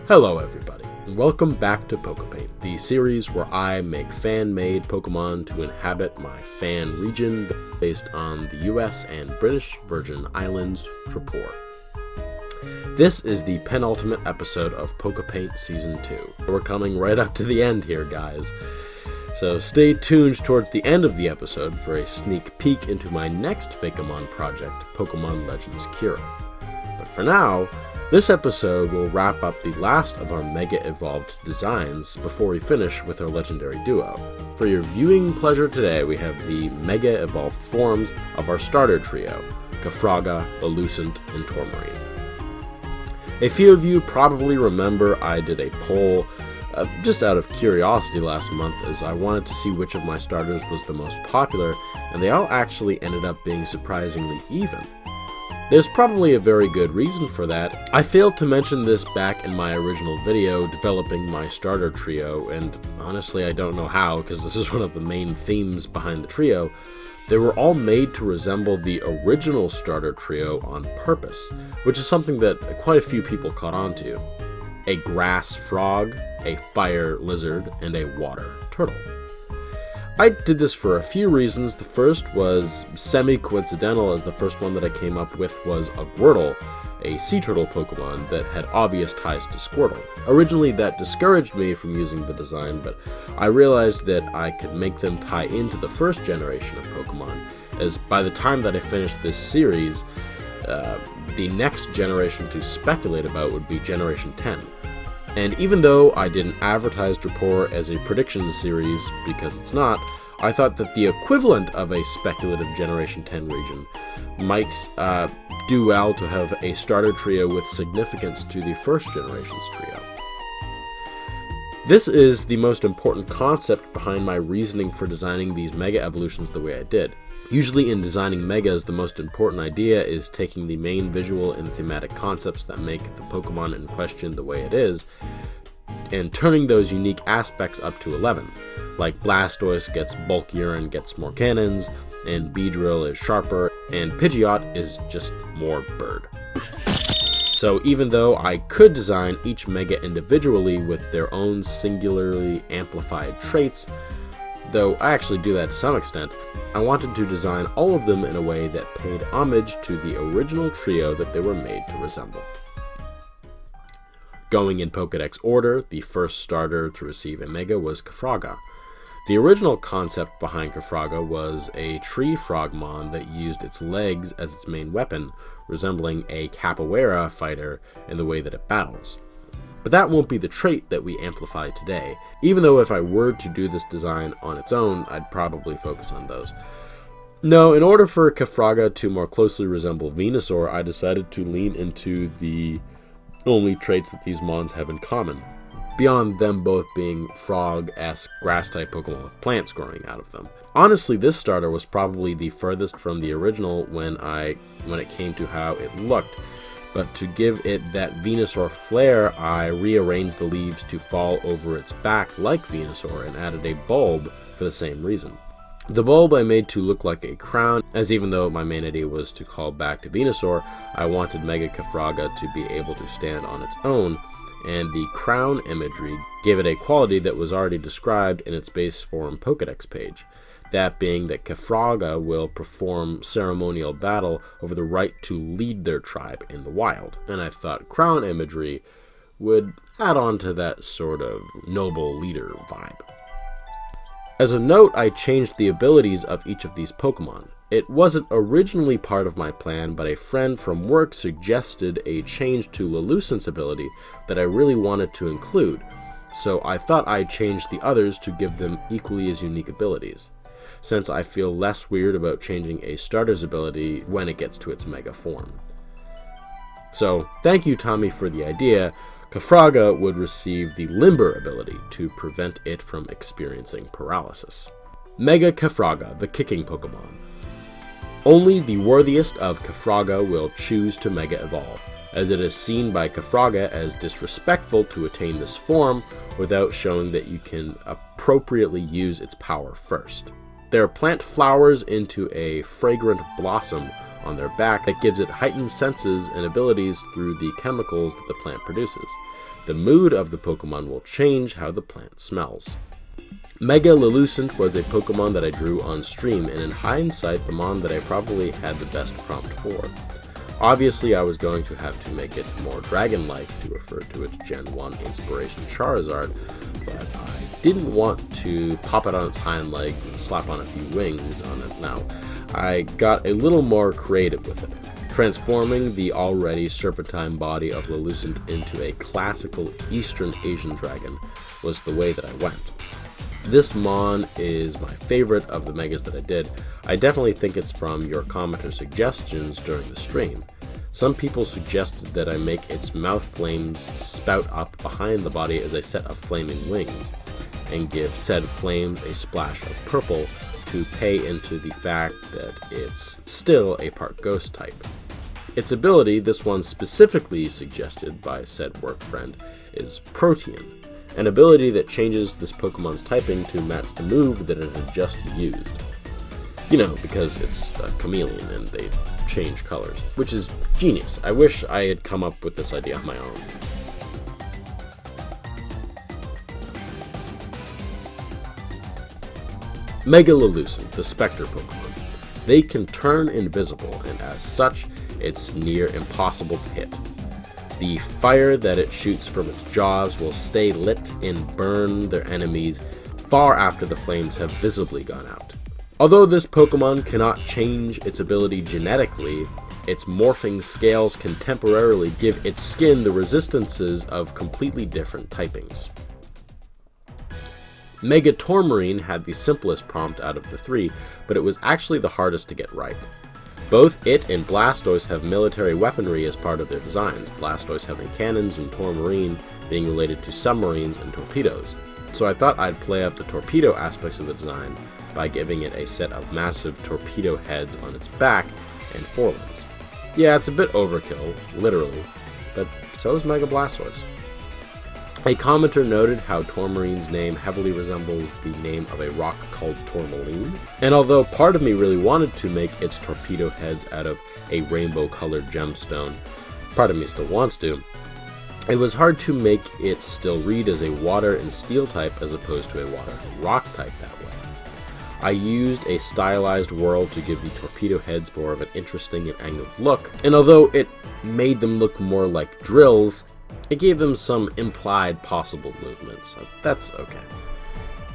Hello everybody, and welcome back to Pokepaint, the series where I make fan-made Pokemon to inhabit my fan region based on the US and British Virgin Islands Trapor. This is the penultimate episode of Pokepaint Season 2. We're coming right up to the end here, guys. So stay tuned towards the end of the episode for a sneak peek into my next Fakemon project, Pokemon Legends Kira. But for now, this episode will wrap up the last of our Mega Evolved designs before we finish with our legendary duo. For your viewing pleasure today, we have the Mega Evolved forms of our starter trio, Kafraga, Lelucent, and Tourmarine. A few of you probably remember I did a poll just out of curiosity last month, as I wanted to see which of my starters was the most popular, and they all actually ended up being surprisingly even. There's probably a very good reason for that. I failed to mention this back in my original video developing my starter trio, and honestly I don't know how, because this is one of the main themes behind the trio. They were all made to resemble the original starter trio on purpose, which is something that quite a few people caught on to. A grass frog, a fire lizard, and a water turtle. I did this for a few reasons. The first was semi-coincidental, as the first one that I came up with was a Squirtle, a sea turtle Pokemon that had obvious ties to Squirtle. Originally that discouraged me from using the design, but I realized that I could make them tie into the first generation of Pokemon, as by the time that I finished this series, the next generation to speculate about would be Generation 10. And even though I didn't advertise Trapor as a prediction series, because it's not, I thought that the equivalent of a speculative Generation 10 region might do well to have a starter trio with significance to the first generation's trio. This is the most important concept behind my reasoning for designing these Mega Evolutions the way I did. Usually in designing Megas, the most important idea is taking the main visual and thematic concepts that make the Pokemon in question the way it is, and turning those unique aspects up to 11. Like Blastoise gets bulkier and gets more cannons, and Beedrill is sharper, and Pidgeot is just more bird. So even though I could design each Mega individually with their own singularly amplified traits, though I actually do that to some extent, I wanted to design all of them in a way that paid homage to the original trio that they were made to resemble. Going in Pokedex order, the first starter to receive a Mega was Kafraga. The original concept behind Kafraga was a tree frogmon that used its legs as its main weapon, resembling a capoeira fighter in the way that it battles. But that won't be the trait that we amplify today, even though if I were to do this design on its own, I'd probably focus on those. No, in order for Kafraga to more closely resemble Venusaur, I decided to lean into the only traits that these mons have in common, beyond them both being frog-esque grass-type Pokemon with plants growing out of them. Honestly, this starter was probably the furthest from the original when it came to how it looked. But to give it that Venusaur flair, I rearranged the leaves to fall over its back like Venusaur and added a bulb for the same reason. The bulb I made to look like a crown, as even though my main idea was to call back to Venusaur, I wanted Mega Kafraga to be able to stand on its own, and the crown imagery gave it a quality that was already described in its base form Pokedex page. That being that Kafraga will perform ceremonial battle over the right to lead their tribe in the wild, and I thought crown imagery would add on to that sort of noble leader vibe. As a note, I changed the abilities of each of these Pokemon. It wasn't originally part of my plan, but a friend from work suggested a change to Lelucent's ability that I really wanted to include, so I thought I'd change the others to give them equally as unique abilities, since I feel less weird about changing a starter's ability when it gets to its Mega form. So, thank you Tommy for the idea. Kafraga would receive the Limber ability to prevent it from experiencing paralysis. Mega Kafraga, the kicking Pokemon. Only the worthiest of Kafraga will choose to Mega Evolve, as it is seen by Kafraga as disrespectful to attain this form without showing that you can appropriately use its power first. There plant flowers into a fragrant blossom on their back that gives it heightened senses and abilities through the chemicals that the plant produces. The mood of the Pokemon will change how the plant smells. Mega Lelucent was a Pokemon that I drew on stream, and in hindsight, the mon that I probably had the best prompt for. Obviously, I was going to have to make it more dragon-like to refer to its Gen 1 inspiration Charizard, but I didn't want to pop it on its hind legs and slap on a few wings on it now. I got a little more creative with it. Transforming the already serpentine body of Lelucent into a classical Eastern Asian dragon was the way that I went. This mon is my favorite of the megas that I did. I definitely think it's from your commenter suggestions during the stream. Some people suggested that I make its mouth flames spout up behind the body as a set of flaming wings, and give said flames a splash of purple to pay into the fact that it's still a part ghost type. Its ability, this one specifically suggested by said work friend, is Protean, an ability that changes this Pokemon's typing to match the move that it had just used. You know, because it's a chameleon and they change colors, which is genius. I wish I had come up with this idea on my own. Mega Lelucent, the Spectre Pokemon. They can turn invisible, and as such, it's near impossible to hit. The fire that it shoots from its jaws will stay lit and burn their enemies far after the flames have visibly gone out. Although this Pokemon cannot change its ability genetically, its morphing scales can temporarily give its skin the resistances of completely different typings. Mega Tourmarine had the simplest prompt out of the three, but it was actually the hardest to get right. Both it and Blastoise have military weaponry as part of their designs, Blastoise having cannons and Tourmarine being related to submarines and torpedoes. So I thought I'd play up the torpedo aspects of the design by giving it a set of massive torpedo heads on its back and forelimbs. Yeah, it's a bit overkill, literally, but so is Mega Blastoise. A commenter noted how Tourmarine's name heavily resembles the name of a rock called Tourmaline, and although part of me really wanted to make its torpedo heads out of a rainbow-colored gemstone, part of me still wants to, it was hard to make it still read as a water and steel type as opposed to a water and rock type that way. I used a stylized whirl to give the torpedo heads more of an interesting and angled look, and although it made them look more like drills, it gave them some implied possible movements, so that's okay.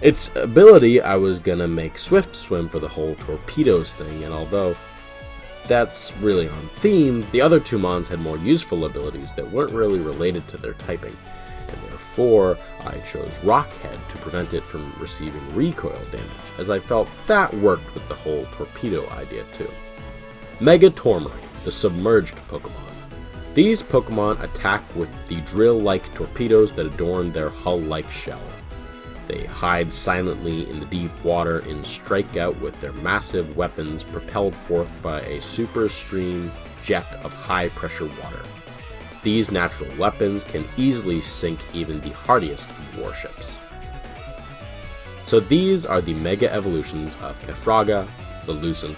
Its ability, I was gonna make Swift Swim for the whole torpedoes thing, and although that's really on theme, the other two mons had more useful abilities that weren't really related to their typing, and therefore I chose Rockhead to prevent it from receiving recoil damage, as I felt that worked with the whole torpedo idea too. Mega Tourmarine, the submerged Pokemon. These Pokemon attack with the drill-like torpedoes that adorn their hull-like shell. They hide silently in the deep water and strike out with their massive weapons propelled forth by a super stream jet of high-pressure water. These natural weapons can easily sink even the hardiest of warships. So these are the mega evolutions of Kafraga, Lelucent,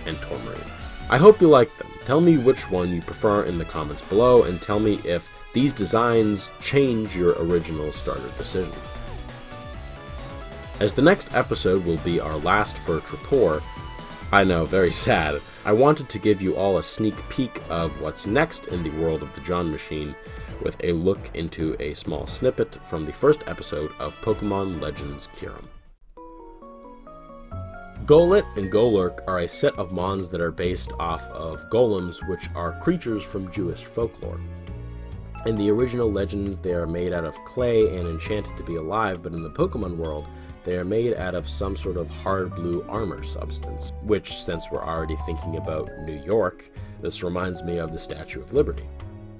and Tourmarine. I hope you like them. Tell me which one you prefer in the comments below, and tell me if these designs change your original starter decision. As the next episode will be our last for Trapor, I know, very sad, I wanted to give you all a sneak peek of what's next in the world of the John Machine, with a look into a small snippet from the first episode of Pokemon Legends Kyurem. Golem and Golurk are a set of mons that are based off of golems, which are creatures from Jewish folklore. In the original legends, they are made out of clay and enchanted to be alive, but in the Pokemon world, they are made out of some sort of hard blue armor substance, which, since we're already thinking about New York, this reminds me of the Statue of Liberty.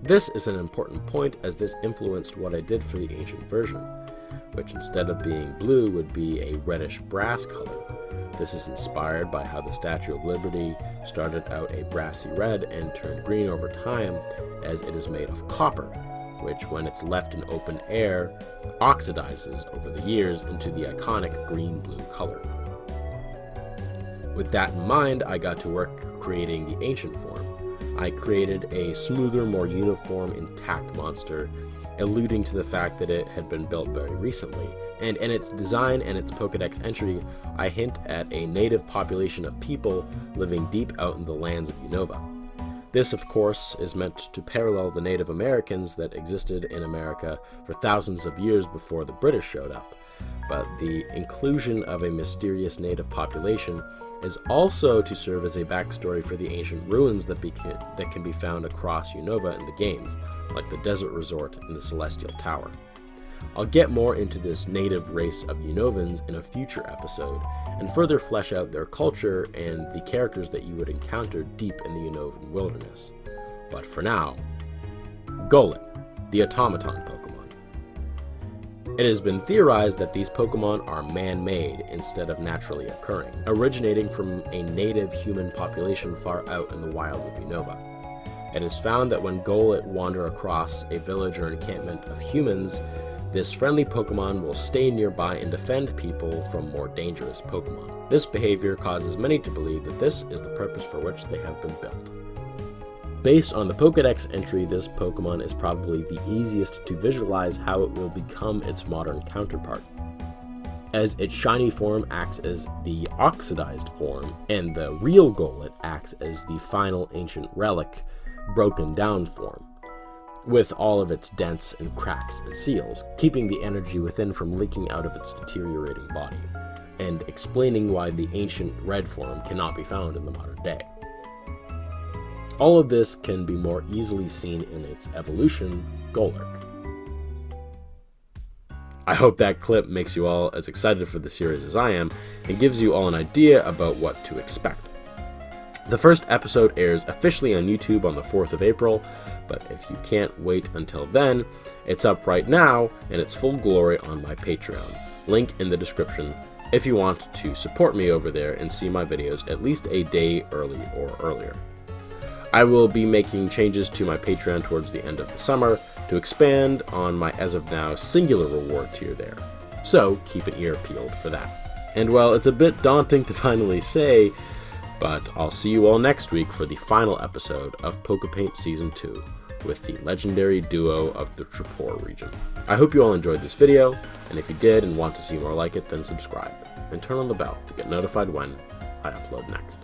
This is an important point, as this influenced what I did for the ancient version, which instead of being blue would be a reddish brass color. This is inspired by how the Statue of Liberty started out a brassy red and turned green over time, as it is made of copper, which when it's left in open air, oxidizes over the years into the iconic green-blue color. With that in mind, I got to work creating the ancient form. I created a smoother, more uniform, intact monster, alluding to the fact that it had been built very recently. And in its design and its Pokedex entry, I hint at a native population of people living deep out in the lands of Unova. This, of course, is meant to parallel the Native Americans that existed in America for thousands of years before the British showed up. But the inclusion of a mysterious native population is also to serve as a backstory for the ancient ruins that can be found across Unova in the games, like the Desert Resort and the Celestial Tower. I'll get more into this native race of Unovans in a future episode, and further flesh out their culture and the characters that you would encounter deep in the Unovan wilderness. But for now, Golem, the automaton Pokemon. It has been theorized that these Pokemon are man-made instead of naturally occurring, originating from a native human population far out in the wilds of Unova. It is found that when Golem wander across a village or encampment of humans, this friendly Pokemon will stay nearby and defend people from more dangerous Pokemon. This behavior causes many to believe that this is the purpose for which they have been built. Based on the Pokedex entry, this Pokemon is probably the easiest to visualize how it will become its modern counterpart, as its shiny form acts as the oxidized form, and the real Golem acts as the final ancient relic, broken down form, with all of its dents and cracks and seals, keeping the energy within from leaking out of its deteriorating body, and explaining why the ancient red form cannot be found in the modern day. All of this can be more easily seen in its evolution, Golurk. I hope that clip makes you all as excited for the series as I am, and gives you all an idea about what to expect. The first episode airs officially on YouTube on the 4th of April, but if you can't wait until then, it's up right now in its full glory on my Patreon. Link in the description if you want to support me over there and see my videos at least a day early or earlier. I will be making changes to my Patreon towards the end of the summer to expand on my as of now singular reward tier there, so keep an ear peeled for that. And well, it's a bit daunting to finally say, but I'll see you all next week for the final episode of Pokepaint Season 2 with the legendary duo of the Trapor region. I hope you all enjoyed this video, and if you did and want to see more like it, then subscribe, and turn on the bell to get notified when I upload next.